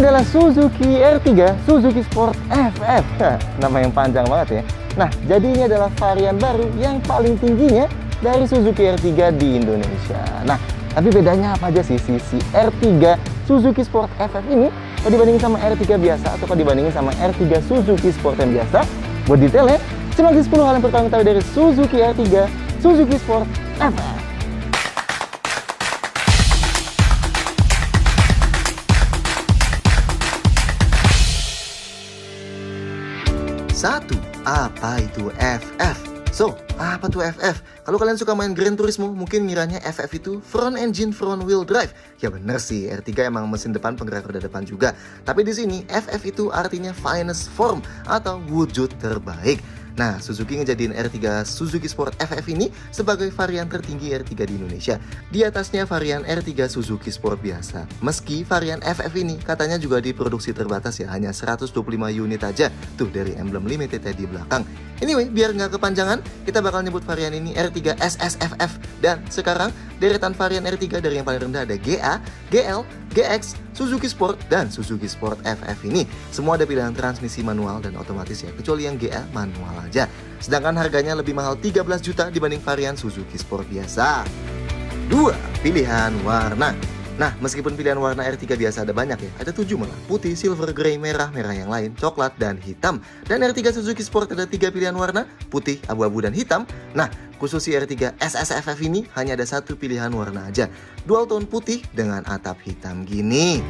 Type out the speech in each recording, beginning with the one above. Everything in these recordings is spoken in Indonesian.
adalah Suzuki R3 Suzuki Sport FF. Nama yang panjang banget ya. Nah, jadi ini adalah varian baru yang paling tingginya dari Suzuki R3 di Indonesia. Nah, tapi bedanya apa aja sih si R3 Suzuki Sport FF ini kalau dibandingin sama R3 biasa atau kalau dibandingin sama R3 Suzuki Sport yang biasa? Buat detailnya, simak di 10 hal yang pertama ketahui dari Suzuki R3 Suzuki Sport FF. 1. Apa itu FF? So, apa tuh FF? Kalau kalian suka main Gran Turismo, mungkin ngiranya FF itu front engine front wheel drive. Ya bener sih, R3 emang mesin depan penggerak roda depan juga. Tapi di sini FF itu artinya finest form atau wujud terbaik. Nah, Suzuki ngejadiin R3 Suzuki Sport FF ini sebagai varian tertinggi R3 di Indonesia. Di atasnya varian R3 Suzuki Sport biasa. Meski varian FF ini katanya juga diproduksi terbatas ya, hanya 125 unit aja. Tuh dari emblem limited di belakang. Anyway, biar nggak kepanjangan, kita bakal nyebut varian ini R3 SSFF. Dan sekarang, deretan varian R3 dari yang paling rendah ada GA, GL, GX, Suzuki Sport, dan Suzuki Sport FF ini. Semua ada pilihan transmisi manual dan otomatis ya, kecuali yang GA manual aja. Sedangkan harganya lebih mahal 13 juta dibanding varian Suzuki Sport biasa. 2. Pilihan warna. Nah, meskipun pilihan warna R3 biasa ada banyak ya, ada 7 malah. Putih, silver, grey, merah, merah yang lain, coklat, dan hitam. Dan R3 Suzuki Sport ada 3 pilihan warna, putih, abu-abu, dan hitam. Nah, khusus si R3 SSFF ini hanya ada 1 pilihan warna aja. Dual tone putih dengan atap hitam gini.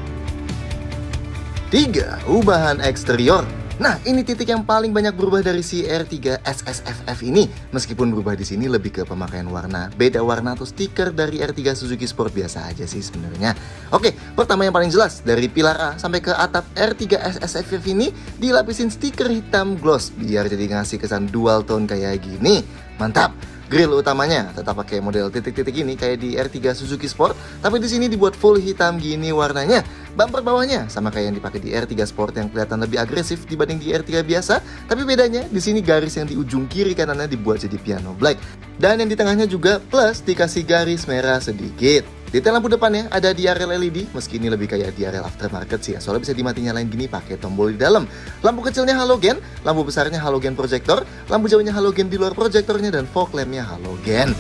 3. Ubahan eksterior. Nah, ini titik yang paling banyak berubah dari si R3 SSFF ini. Meskipun berubah di sini lebih ke pemakaian warna, beda warna atau stiker dari R3 Suzuki Sport biasa aja sih sebenarnya. Oke, pertama yang paling jelas, dari pilar A sampai ke atap R3 SSFF ini dilapisin stiker hitam gloss biar jadi ngasih kesan dual tone kayak gini. Mantap. Grill utamanya tetap pakai model titik-titik ini kayak di R3 Suzuki Sport, tapi di sini dibuat full hitam gini warnanya. Bumper bawahnya sama kayak yang dipakai di R3 Sport yang kelihatan lebih agresif dibanding di R3 biasa, tapi bedanya di sini garis yang di ujung kiri kanannya dibuat jadi piano black. Dan yang di tengahnya juga plus dikasih garis merah sedikit. Detail lampu depannya ada DRL LED, meski ini lebih kayak DRL aftermarket sih ya, soalnya bisa dimati nyalain gini pakai tombol di dalam. Lampu kecilnya halogen, lampu besarnya halogen proyektor, lampu jauhnya halogen di luar proyektornya, dan fog lampnya halogen.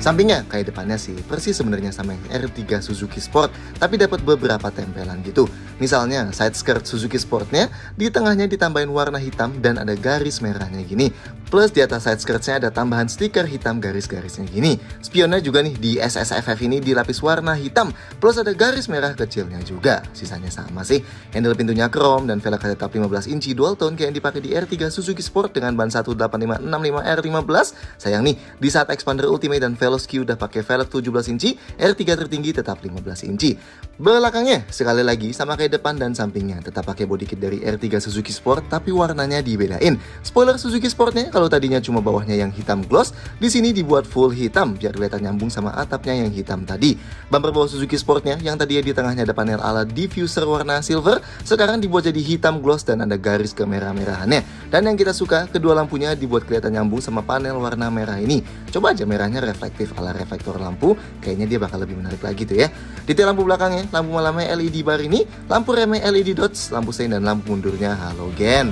Sampingnya kayak depannya sih persis sebenarnya sama yang R3 Suzuki Sport, tapi dapat beberapa tempelan gitu. Misalnya side skirt Suzuki Sportnya di tengahnya ditambahin warna hitam dan ada garis merahnya gini. Plus di atas side skirtnya ada tambahan stiker hitam garis-garisnya gini. Spionnya juga nih di SSFF ini dilapis warna hitam, plus ada garis merah kecilnya juga. Sisanya sama sih. Handle pintunya chrome dan velg tetap 15 inci dual tone kayak yang dipakai di R3 Suzuki Sport dengan ban 18565R15. Sayang nih, di saat expander ultimate dan Veloski udah pakai velg 17 inci, R3 tertinggi tetap 15 inci. Belakangnya sekali lagi sama kayak depan dan sampingnya, tetap pakai body kit dari R3 Suzuki Sport tapi warnanya dibedain. Spoiler Suzuki Sportnya kalau tadinya cuma bawahnya yang hitam gloss, di sini dibuat full hitam biar kelihatan nyambung sama atapnya yang hitam tadi. Bumper bawah Suzuki Sportnya yang tadinya di tengahnya ada panel ala diffuser warna silver, sekarang dibuat jadi hitam gloss dan ada garis kemerah-merahannya. Dan yang kita suka, kedua lampunya dibuat kelihatan nyambung sama panel warna merah ini. Coba aja merahnya reflektif ala reflektor lampu, kayaknya dia bakal lebih menarik lagi tuh ya. Detail lampu belakangnya, lampu malamnya LED bar ini, lampu remnya LED dots, lampu sein dan lampu mundurnya halogen.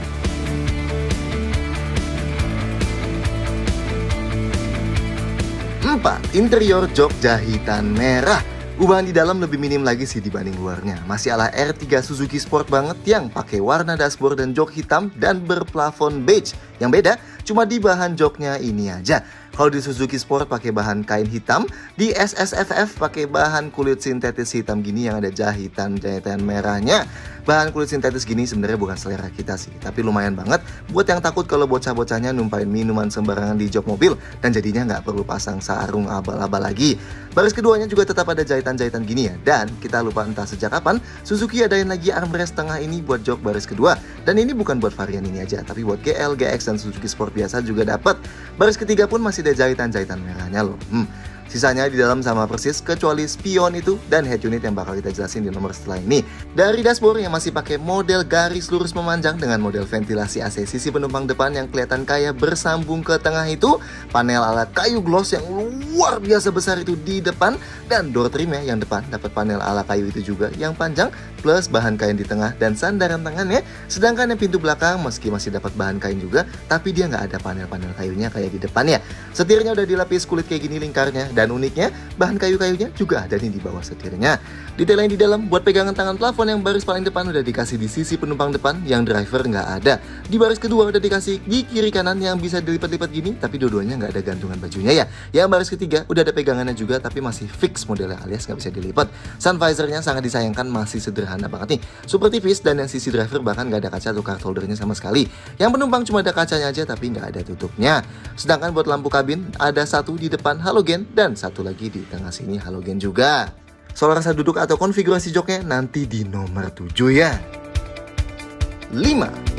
4. Interior jok jahitan merah. Ubahan di dalam lebih minim lagi sih dibanding luarnya. Masih ala R3 Suzuki Sport banget yang pakai warna dashboard dan jok hitam dan berplafon beige. Yang beda cuma di bahan joknya ini aja. Kalau di Suzuki Sport pakai bahan kain hitam, di SSFF pakai bahan kulit sintetis hitam gini yang ada jahitan merahnya. Bahan kulit sintetis gini sebenarnya bukan selera kita sih, tapi lumayan banget buat yang takut kalau bocah-bocahnya numpain minuman sembarangan di jok mobil dan jadinya nggak perlu pasang sarung abal-abal lagi. Baris keduanya juga tetap ada jahitan-jahitan gini ya, dan kita lupa entah sejak kapan Suzuki adain lagi armrest tengah ini buat jok baris kedua. Dan ini bukan buat varian ini aja, tapi buat GL, GX, dan Suzuki Sport biasa juga dapat. Baris ketiga pun masih ada jahitan-jahitan merahnya loh. Sisanya di dalam sama persis kecuali spion itu dan head unit yang bakal kita jelasin di nomor setelah ini. Dari dashboard yang masih pakai model garis lurus memanjang dengan model ventilasi AC sisi penumpang depan yang kelihatan kayak bersambung ke tengah itu, panel ala kayu gloss yang luar biasa besar itu di depan, dan door trimnya yang depan dapat panel ala kayu itu juga yang panjang plus bahan kain di tengah dan sandaran tangannya. Sedangkan yang pintu belakang meski masih dapat bahan kain juga, tapi dia nggak ada panel-panel kayunya kayak di depannya. Setirnya udah dilapis kulit kayak gini lingkarnya, dan uniknya bahan kayu-kayunya juga ada nih di bawah setirnya. Detail yang di dalam buat pegangan tangan plafon yang baris paling depan udah dikasih di sisi penumpang depan, yang driver nggak ada. Di baris kedua udah dikasih di kiri kanan yang bisa dilipat-lipat gini, tapi dua-duanya nggak ada gantungan bajunya ya. Yang baris ketiga udah ada pegangannya juga, tapi masih fix modelnya alias nggak bisa dilipat. Sun visornya sangat disayangkan, masih sederhana banget nih, super tipis, dan yang sisi driver bahkan nggak ada kaca atau card holdernya sama sekali. Yang penumpang cuma ada kacanya aja tapi nggak ada tutupnya. Sedangkan buat lampu kabin ada satu di depan halogen dan satu lagi di tengah sini halogen juga. Soal rasa duduk atau konfigurasi joknya nanti di nomor 7 ya. 5.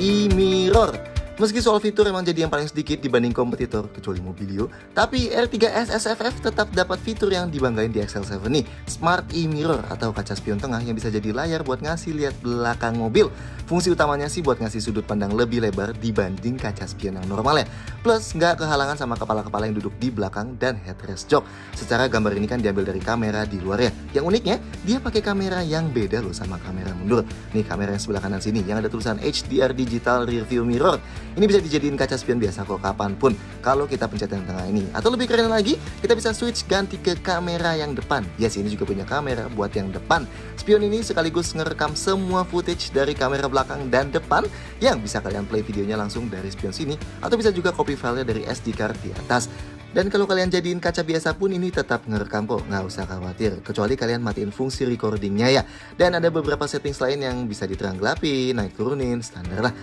E-mirror. Meski soal fitur emang jadi yang paling sedikit dibanding kompetitor kecuali Mobilio, tapi R3 SSFF tetap dapat fitur yang dibanggain di XL7 nih, Smart E-mirror atau kaca spion tengah yang bisa jadi layar buat ngasih lihat belakang mobil. Fungsi utamanya sih buat ngasih sudut pandang lebih lebar dibanding kaca spion yang normal ya. Plus nggak kehalangan sama kepala-kepala yang duduk di belakang dan headrest jok. Secara gambar ini kan diambil dari kamera di luar ya. Yang uniknya dia pakai kamera yang beda loh sama kamera mundur. Nih kamera yang sebelah kanan sini yang ada tulisan HDR Digital Rearview Mirror. Ini bisa dijadiin kaca spion biasa kok kapanpun kalau kita pencet yang tengah ini. Atau lebih keren lagi, kita bisa switch ganti ke kamera yang depan. Ya sini juga punya kamera buat yang depan. Spion ini sekaligus ngerekam semua footage dari kamera belakang dan depan yang bisa kalian play videonya langsung dari spion sini, atau bisa juga copy filenya dari SD card di atas. Dan kalau kalian jadiin kaca biasa pun ini tetap ngerekam kok, nggak usah khawatir. Kecuali kalian matiin fungsi recordingnya ya. Dan ada beberapa settings lain yang bisa diterang gelapin, naik turunin, standar lah.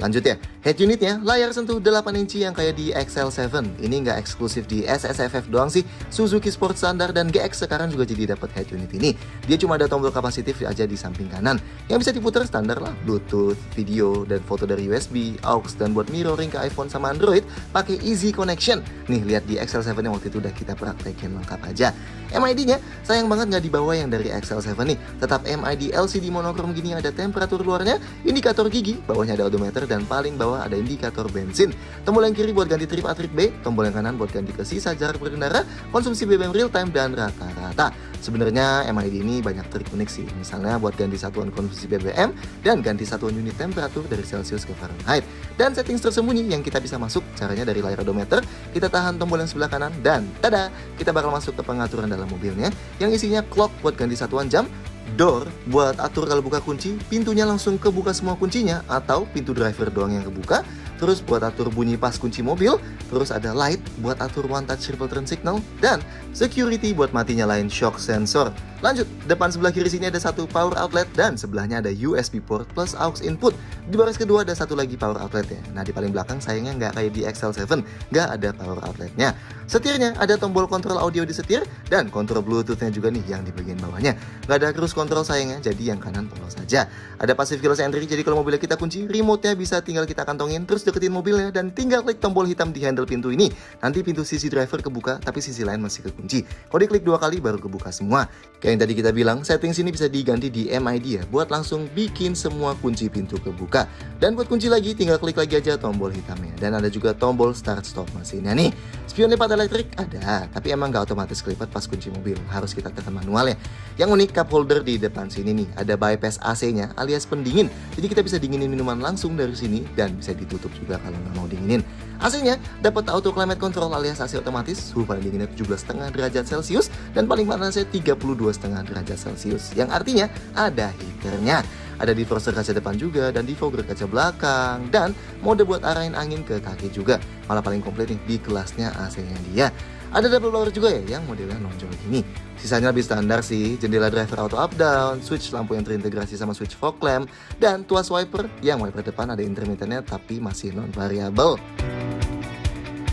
Lanjut ya, head unitnya layar sentuh 8 inci yang kayak di XL7. Ini nggak eksklusif di SSFF doang sih, Suzuki Sport Standard dan GX sekarang juga jadi dapat head unit ini. Dia cuma ada tombol kapasitif aja di samping kanan, yang bisa diputar standar lah, Bluetooth, video, dan foto dari USB, AUX, dan buat mirroring ke iPhone sama Android pakai Easy Connection. Nih lihat di XL7 yang waktu itu udah kita praktekin lengkap aja. MID-nya sayang banget nggak dibawa yang dari XL7 nih, tetap MID LCD monokrom gini, ada temperatur luarnya, indikator gigi, bawahnya ada odometer, dan paling bawah ada indikator bensin. Tombol yang kiri buat ganti trip A, trip B, tombol yang kanan buat ganti ke sisa jarak berkendara, konsumsi BBM real time, dan rata-rata. Sebenarnya MID ini banyak trik unik sih, misalnya buat ganti satuan konsumsi BBM dan ganti satuan unit temperatur dari Celsius ke Fahrenheit. Dan settings tersembunyi yang kita bisa masuk, caranya dari layar odometer, kita tahan tombol yang sebelah kanan, dan tada, kita bakal masuk ke pengaturan dalam mobilnya, yang isinya clock buat ganti satuan jam, door buat atur kalau buka kunci, pintunya langsung kebuka semua kuncinya, atau pintu driver doang yang kebuka, terus buat atur bunyi pas kunci mobil, terus ada light buat atur one touch triple turn signal, dan security buat mati nyalain shock sensor. Lanjut, depan sebelah kiri sini ada satu power outlet dan sebelahnya ada USB port plus aux input. Di baris kedua ada satu lagi power outlet ya. Nah di paling belakang sayangnya nggak kayak di XL7, nggak ada power outletnya. Setirnya ada tombol kontrol audio di setir dan kontrol Bluetooth-nya juga nih yang di bagian bawahnya. Nggak ada cruise control sayangnya, jadi yang kanan polos saja. Ada passive keyless entry, jadi kalau mobilnya kita kunci, remote-nya bisa tinggal kita kantongin, terus deketin mobilnya dan tinggal klik tombol hitam di handle pintu ini. Nanti pintu sisi driver kebuka, tapi sisi lain masih kekunci. Kalau diklik 2 kali baru kebuka semua. Kayak yang tadi kita bilang, settings ini bisa diganti di MID ya, buat langsung bikin semua kunci pintu kebuka. Dan buat kunci lagi, tinggal klik lagi aja tombol hitamnya. Dan ada juga tombol start stop mesinnya nih. Spion lipat elektrik ada, tapi emang nggak otomatis kelipat pas kunci mobil, harus kita tekan manual ya. Yang unik, cup holder di depan sini nih, ada bypass AC-nya alias pendingin. Jadi kita bisa dinginin minuman langsung dari sini dan bisa ditutup juga kalau nggak mau dinginin. AC-nya dapat auto climate control alias AC otomatis, suhu paling dinginnya 17,5 derajat Celcius dan paling panasnya 32,5 derajat Celcius. Yang artinya ada heaternya. Ada defroster kaca depan juga dan defogger kaca belakang dan mode buat arahin angin ke kaki juga. Malah paling komplit nih di kelasnya AC-nya dia. Ada double blower juga ya yang modelnya nonjol gini. Sisanya lebih standar sih, jendela driver auto up down, switch lampu yang terintegrasi sama switch fog lamp, dan tuas wiper yang wiper depan ada intermittennya tapi masih non variable.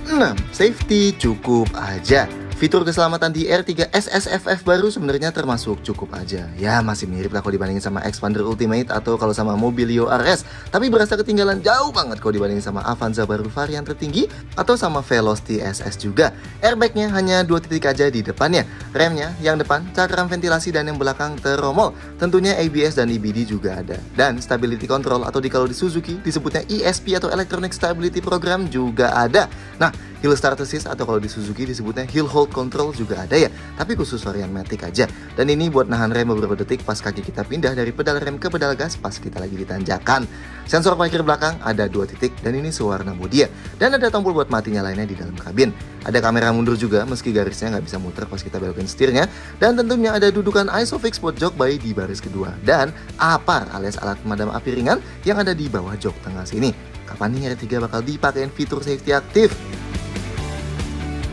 6. Safety cukup aja. Fitur keselamatan di R3 SSFF baru sebenarnya termasuk cukup aja. Ya masih mirip lah kalau dibandingin sama Xpander Ultimate atau kalau sama Mobilio RS. Tapi berasa ketinggalan jauh banget kalau dibandingin sama Avanza baru varian tertinggi atau sama Velocity SS juga. Airbagnya hanya 2 titik aja di depannya. Remnya yang depan, cakram ventilasi dan yang belakang teromol. Tentunya ABS dan EBD juga ada. Dan Stability Control atau kalau di Suzuki disebutnya ESP atau Electronic Stability Program juga ada. Nah, Hill Start Assist atau kalau di Suzuki disebutnya Hill Hold Control juga ada ya, tapi khusus varian Matic aja. Dan ini buat nahan rem beberapa detik pas kaki kita pindah dari pedal rem ke pedal gas pas kita lagi ditanjakan. Sensor parkir belakang ada 2 titik dan ini sewarna mudia. Dan ada tombol buat mati nyalainnya di dalam kabin. Ada kamera mundur juga meski garisnya nggak bisa muter pas kita belokin setirnya. Dan tentunya ada dudukan ISOFIX buat jok bayi di baris kedua. Dan APAR alias alat pemadam api ringan yang ada di bawah jok tengah sini. Kapan nih R3 bakal dipakein fitur safety aktif?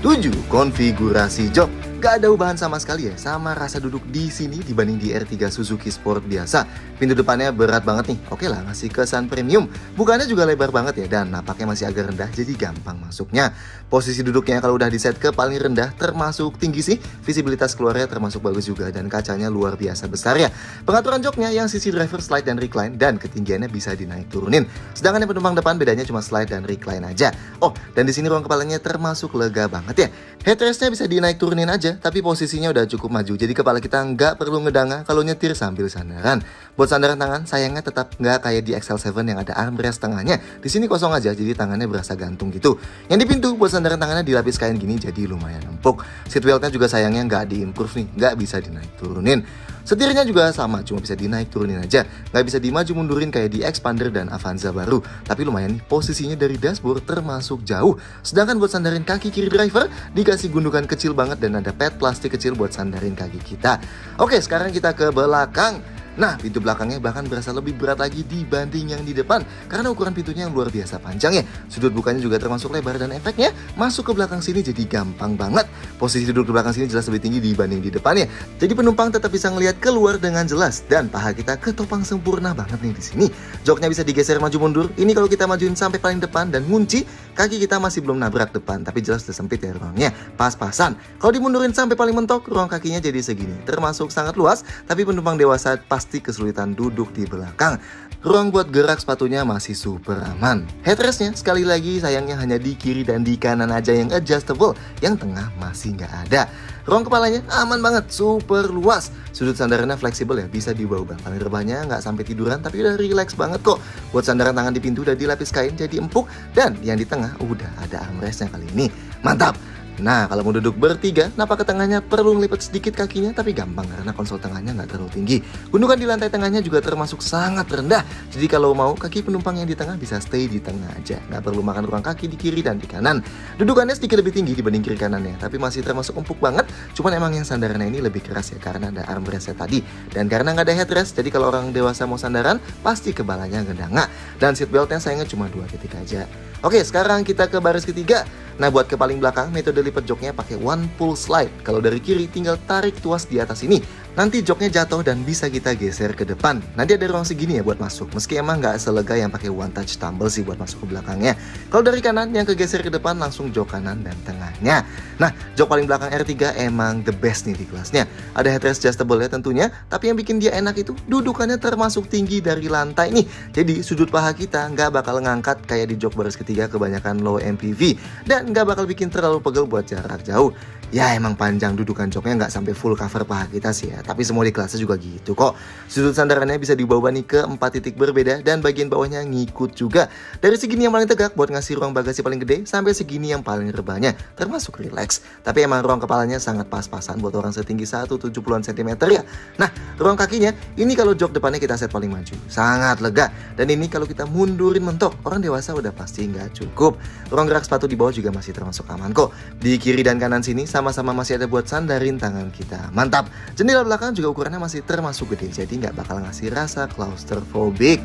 7. Konfigurasi jok. Gak ada ubahan sama sekali ya sama rasa duduk di sini dibanding di R3 Suzuki Sport biasa. Pintu depannya berat banget nih. Oke lah, ngasih kesan premium. Bukannya juga lebar banget ya dan napaknya masih agak rendah jadi gampang masuknya. Posisi duduknya kalau udah diset ke paling rendah termasuk tinggi sih. Visibilitas keluarnya termasuk bagus juga dan kacanya luar biasa besar ya. Pengaturan joknya yang sisi driver slide dan recline dan ketinggiannya bisa dinaik turunin. Sedangkan yang penumpang depan bedanya cuma slide dan recline aja. Oh, dan di sini ruang kepalanya termasuk lega banget ya. Headrestnya bisa dinaik turunin aja, tapi posisinya udah cukup maju. Jadi kepala kita nggak perlu ngedanga kalau nyetir sambil sandaran. Buat sandaran tangan, sayangnya tetap nggak kayak di XL7 yang ada armrest tengahnya. Di sini kosong aja, jadi tangannya berasa gantung gitu. Yang di pintu buat sandaran tangannya dilapis kain gini, jadi lumayan empuk. Seatbeltnya juga sayangnya nggak di-improve nih, nggak bisa dinaik turunin. Setirnya juga sama, cuma bisa dinaik turunin aja. Nggak bisa dimaju mundurin kayak di Xpander dan Avanza baru. Tapi lumayan nih, posisinya dari dashboard termasuk jauh. Sedangkan buat sandarin kaki kiri driver, dikasih gundukan kecil banget dan ada pad plastik kecil buat sandarin kaki kita. Oke, sekarang kita ke belakang. Nah, pintu belakangnya bahkan berasa lebih berat lagi dibanding yang di depan karena ukuran pintunya yang luar biasa panjang ya. Sudut bukanya juga termasuk lebar dan efeknya masuk ke belakang sini jadi gampang banget. Posisi duduk di belakang sini jelas lebih tinggi dibanding di depannya. Jadi penumpang tetap bisa ngelihat keluar dengan jelas dan paha kita ketopang sempurna banget nih di sini. Joknya bisa digeser maju mundur. Ini kalau kita majuin sampai paling depan dan ngunci, kaki kita masih belum nabrak depan, tapi jelas udah sempit ya ruangnya. Pas-pasan. Kalau dimundurin sampai paling mentok, ruang kakinya jadi segini. Termasuk sangat luas, tapi penumpang dewasa pasti kesulitan duduk di belakang. Ruang buat gerak sepatunya masih super aman. Headrestnya sekali lagi sayangnya hanya di kiri dan di kanan aja yang adjustable, yang tengah masih nggak ada. Ruang kepalanya aman banget, super luas. Sudut sandarannya fleksibel ya, bisa diubah-ubah. Paling rebahnya nggak sampai tiduran, tapi udah relax banget kok. Buat sandaran tangan di pintu udah dilapis kain jadi empuk, dan yang di tengah udah ada armrestnya kali ini. Mantap! Nah, kalau mau duduk bertiga, napak ke tengahnya perlu ngelipat sedikit kakinya, tapi gampang karena konsol tengahnya nggak terlalu tinggi. Gundukan di lantai tengahnya juga termasuk sangat rendah. Jadi kalau mau, kaki penumpang yang di tengah bisa stay di tengah aja. Nggak perlu makan ruang kaki di kiri dan di kanan. Dudukannya sedikit lebih tinggi dibanding kiri kanannya, tapi masih termasuk empuk banget. Cuman emang yang sandarannya ini lebih keras ya, karena ada armrestnya tadi. Dan karena nggak ada headrest, jadi kalau orang dewasa mau sandaran, pasti kepalanya ngedanga. Dan seatbeltnya sayangnya cuma 2 titik aja. Oke, sekarang kita ke baris ketiga. Nah, buat ke paling belakang, metode lipat joknya pakai one pull slide. Kalau dari kiri, tinggal tarik tuas di atas ini. Nanti joknya jatuh dan bisa kita geser ke depan. Nanti ada ruang segini ya buat masuk. Meski emang nggak selega yang pakai one touch tumble sih buat masuk ke belakangnya. Kalau dari kanan, yang kegeser ke depan langsung jok kanan dan tengahnya. Nah, jok paling belakang R3 emang the best nih di kelasnya. Ada headrest adjustable ya tentunya, tapi yang bikin dia enak itu dudukannya termasuk tinggi dari lantai nih. Jadi sudut paha kita nggak bakal ngangkat kayak di jok baris ketiga kebanyakan low MPV. Dan nggak bakal bikin terlalu pegel buat jarak jauh. Ya emang panjang dudukan joknya nggak sampai full cover paha kita sih ya, tapi semua di kelasnya juga gitu kok. Sudut sandarannya bisa diubah nih ke 4 titik berbeda dan bagian bawahnya ngikut juga. Dari segini yang paling tegak buat ngasih ruang bagasi paling gede sampai segini yang paling rebahnya, termasuk relax. Tapi emang ruang kepalanya sangat pas-pasan buat orang setinggi 170-an cm ya. Nah, ruang kakinya ini kalau jok depannya kita set paling maju, sangat lega. Dan ini kalau kita mundurin mentok, orang dewasa udah pasti nggak cukup. Ruang gerak sepatu di bawah juga masih termasuk aman kok. Di kiri dan kanan sini sama-sama masih ada buat sandarin tangan kita. Mantap. Jendela belakang juga ukurannya masih termasuk gede, jadi nggak bakal ngasih rasa claustrophobic.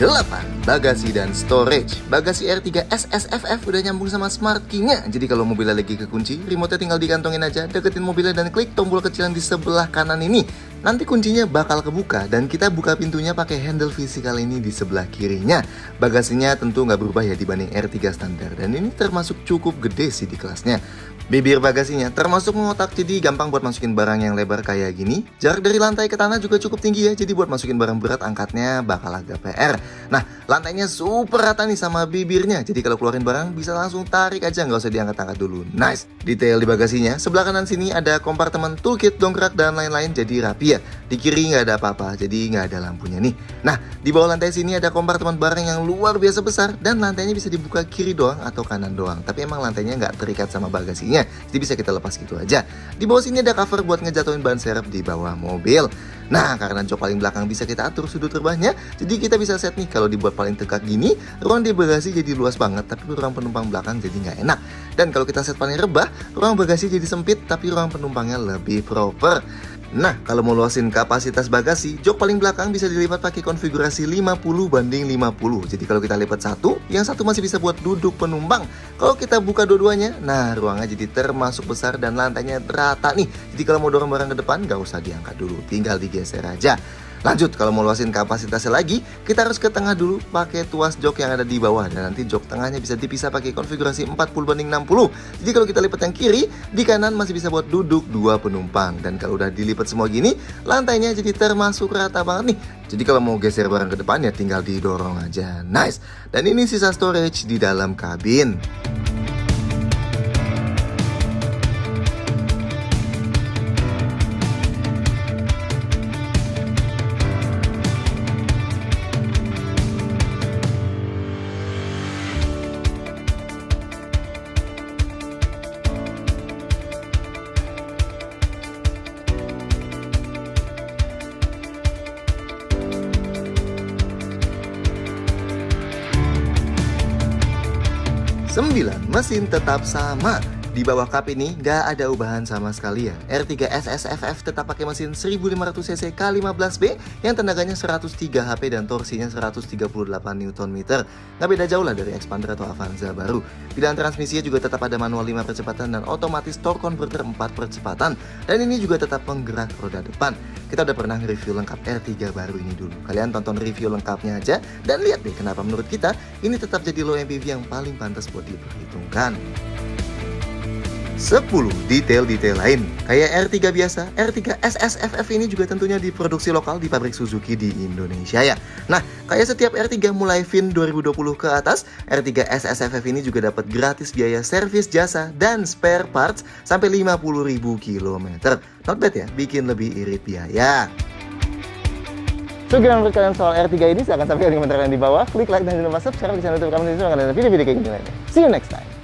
8. bagasi dan storage. Bagasi R3 SSFF udah nyambung sama Smart Key-nya. Jadi kalau mobilnya lagi kekunci, remote-nya tinggal digantungin aja, deketin mobilnya dan klik tombol kecil yang di sebelah kanan ini. Nanti kuncinya bakal kebuka dan kita buka pintunya pakai handle fisikal ini di sebelah kirinya. Bagasinya tentu nggak berubah ya dibanding R3 standar, dan ini termasuk cukup gede sih di kelasnya. Bibir bagasinya termasuk mengotak, jadi gampang buat masukin barang yang lebar kayak gini. Jarak dari lantai ke tanah juga cukup tinggi ya, jadi buat masukin barang berat angkatnya bakal agak PR. Nah, lantainya super rata nih sama bibirnya, jadi kalau keluarin barang bisa langsung tarik aja, nggak usah diangkat-angkat dulu. Nice. Detail di bagasinya, sebelah kanan sini ada kompartemen toolkit, dongkrak, dan lain-lain, jadi rapi ya. Di kiri nggak ada apa-apa, jadi nggak ada lampunya nih. Nah, di bawah lantai sini ada kompartemen barang yang luar biasa besar, dan lantainya bisa dibuka kiri doang atau kanan doang. Tapi emang lantainya nggak terikat sama bagasinya, jadi bisa kita lepas gitu aja. Di bawah sini ada cover buat ngejatuhin ban serep di bawah mobil. Nah, karena jok paling belakang bisa kita atur sudut terbangnya, jadi kita bisa set nih kalau dibuat paling tegak gini, ruang di bagasi jadi luas banget, tapi ruang penumpang belakang jadi nggak enak. Dan kalau kita set paling rebah, ruang bagasi jadi sempit, tapi ruang penumpangnya lebih proper. Nah, kalau mau luasin kapasitas bagasi, jok paling belakang bisa dilipat pakai konfigurasi 50:50. Jadi kalau kita lipat satu, yang satu masih bisa buat duduk penumpang. Kalau kita buka dua-duanya, nah ruangnya jadi termasuk besar dan lantainya rata nih. Jadi kalau mau dorong barang ke depan, nggak usah diangkat dulu, tinggal digeser aja. Lanjut, kalau mau luasin kapasitasnya lagi, kita harus ke tengah dulu pakai tuas jok yang ada di bawah, dan nanti jok tengahnya bisa dipisah pakai konfigurasi 40:60. Jadi kalau kita lipat yang kiri, di kanan masih bisa buat duduk dua penumpang. Dan kalau udah dilipat semua gini, lantainya jadi termasuk rata banget nih. Jadi kalau mau geser barang ke depan ya tinggal didorong aja. Nice. Dan ini sisa storage di dalam kabin. Mesin tetap sama. Di bawah kap ini nggak ada ubahan sama sekali ya. R3 SSFF tetap pakai mesin 1500cc K15B yang tenaganya 103 HP dan torsinya 138 Nm. Nggak beda jauh lah dari Expander atau Avanza baru. Pilihan transmisinya juga tetap ada manual 5 percepatan dan otomatis torque converter 4 percepatan. Dan ini juga tetap penggerak roda depan. Kita udah pernah review lengkap R3 baru ini dulu. Kalian tonton review lengkapnya aja dan lihat deh kenapa menurut kita ini tetap jadi low MPV yang paling pantas buat diperhitungkan. 10 detail-detail lain. Kayak R3 biasa, R3 SSFF ini juga tentunya diproduksi lokal di pabrik Suzuki di Indonesia ya. Nah, kayak setiap R3 mulai VIN 2020 ke atas, R3 SSFF ini juga dapat gratis biaya servis jasa dan spare parts sampai 50.000 km. Not bad ya, bikin lebih irit biaya. So, gimana menurut kalian soal R3 ini? Silahkan sampaikan di komentar di bawah. Klik like dan jangan lupa subscribe di channel YouTube kami. Dan video-video kayak gini lainnya. See you next time.